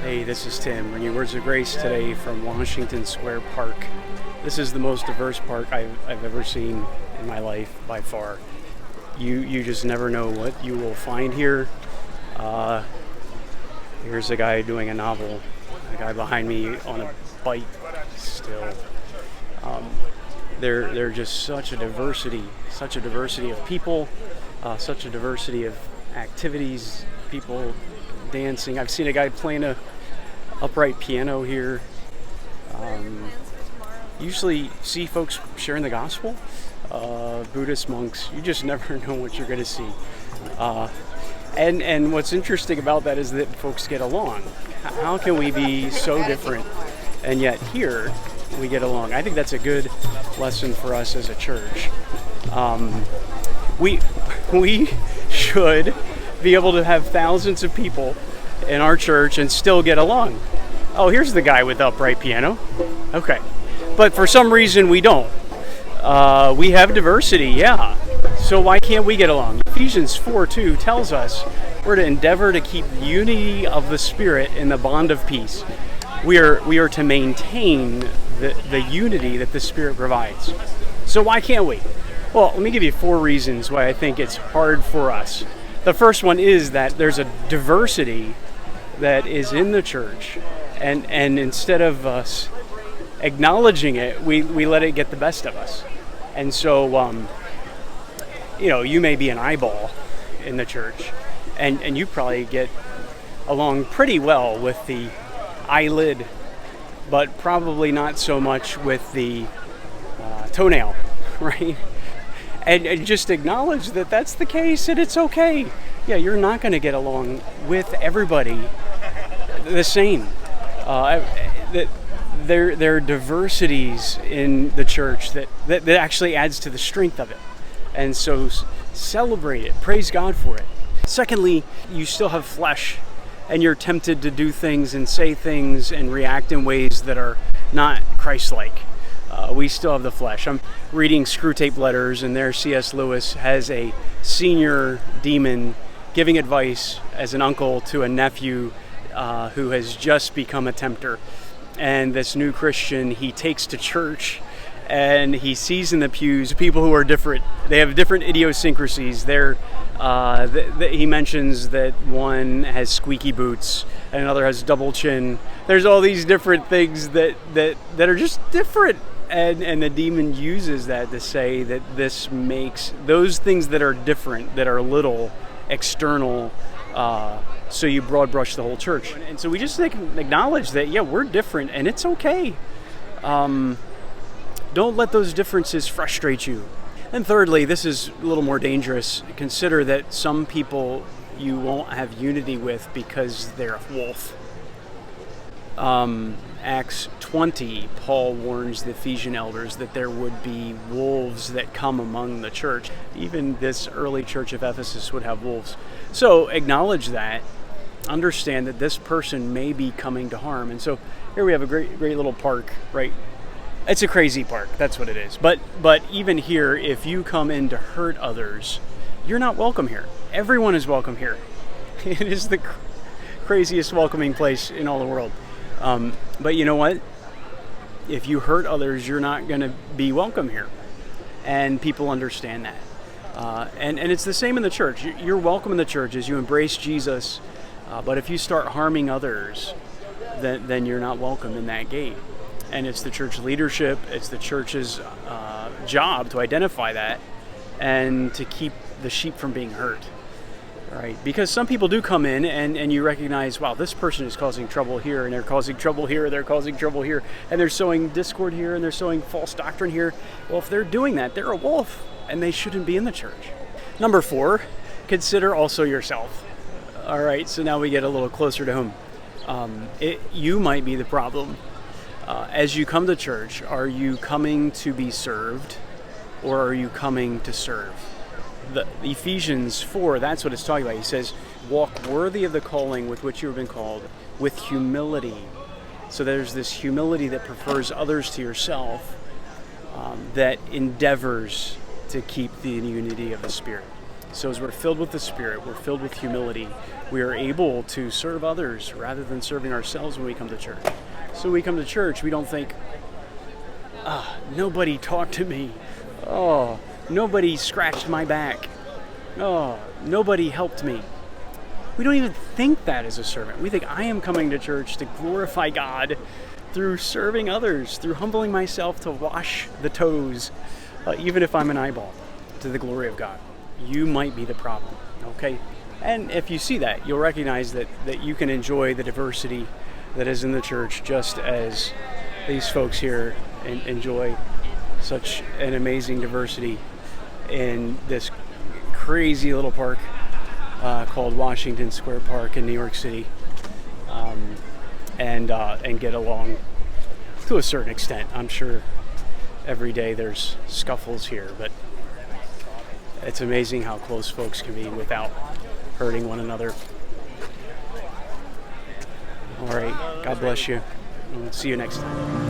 Hey, this is Tim, bringing Words of Grace today from Washington Square Park. This is the most diverse park I've ever seen in my life by far. You just never know what you will find here. Here's a guy doing a novel, a guy behind me on a bike still. They're just such a diversity of people, such a diversity of activities, people dancing. I've seen a guy playing a upright piano here. Usually see folks sharing the gospel, Buddhist monks. You just never know what you're going to see. And what's interesting about that is that folks get along. How can we be so different and yet here we get along? I think that's a good lesson for us as a church. We should be able to have thousands of people in our church and still get along. Oh, here's the guy with the upright piano. Okay. But for some reason we don't. We have diversity, yeah. So why can't we get along? Ephesians 4:2 tells us we're to endeavor to keep the unity of the Spirit in the bond of peace. We are to maintain the unity that the Spirit provides. So why can't we? Well, let me give you 4 reasons why I think it's hard for us. The first one is that there's a diversity that is in the church, and instead of us acknowledging it, we let it get the best of us. And so, you may be an eyeball in the church, and you probably get along pretty well with the eyelid, but probably not so much with the toenail, right? And just acknowledge that that's the case, and it's okay. Yeah, you're not going to get along with everybody the same. There are diversities in the church that actually adds to the strength of it. And so celebrate it. Praise God for it. Secondly, you still have flesh, and you're tempted to do things and say things and react in ways that are not Christ-like. We still have the flesh. I'm reading Screwtape Letters, and there C.S. Lewis has a senior demon giving advice as an uncle to a nephew who has just become a tempter. And this new Christian he takes to church, and he sees in the pews people who are different. They have different idiosyncrasies. He mentions that one has squeaky boots and another has double chin. There's all these different things that are just different. And the demon uses that to say that this makes those things that are different, that are little, external, so you broad brush the whole church. And so we just acknowledge that, yeah, we're different, and it's okay. Don't let those differences frustrate you. And thirdly, this is a little more dangerous. Consider that some people you won't have unity with because they're a wolf. Acts 20, Paul warns the Ephesian elders that there would be wolves that come among the church. Even this early church of Ephesus would have wolves. So acknowledge that. Understand that this person may be coming to harm. And so here we have a great little park, right? It's a crazy park. That's what it is. But even here, if you come in to hurt others, you're not welcome here. Everyone is welcome here. It is the craziest welcoming place in all the world. But you know what? If you hurt others, you're not going to be welcome here. And people understand that. And it's the same in the church. You're welcome in the church as you embrace Jesus. But if you start harming others, then you're not welcome in that gate. And it's the church leadership, it's the church's job to identify that and to keep the sheep from being hurt. Right, because some people do come in and you recognize, wow, this person is causing trouble here, and they're causing trouble here, they're causing trouble here, and they're sowing discord here, and they're sowing false doctrine here. Well, if they're doing that, they're a wolf, and they shouldn't be in the church. Number 4, consider also yourself. All right, so now we get a little closer to home. You might be the problem. As you come to church, are you coming to be served, or are you coming to serve? The Ephesians 4, that's what it's talking about. He says, walk worthy of the calling with which you have been called, with humility. So there's this humility that prefers others to yourself, that endeavors to keep the unity of the Spirit. So as we're filled with the Spirit, we're filled with humility, we are able to serve others rather than serving ourselves when we come to church. So when we come to church, we don't think, nobody talked to me. Oh, nobody scratched my back. Oh, nobody helped me. We don't even think that as a servant. We think I am coming to church to glorify God through serving others, through humbling myself to wash the toes, even if I'm an eyeball, to the glory of God. You might be the problem, okay? And if you see that, you'll recognize that you can enjoy the diversity that is in the church just as these folks here enjoy such an amazing diversity in this crazy little park called Washington Square Park in New York City, and get along to a certain extent. I'm sure every day there's scuffles here, but it's amazing how close folks can be without hurting one another. All right, God bless you. We'll see you next time.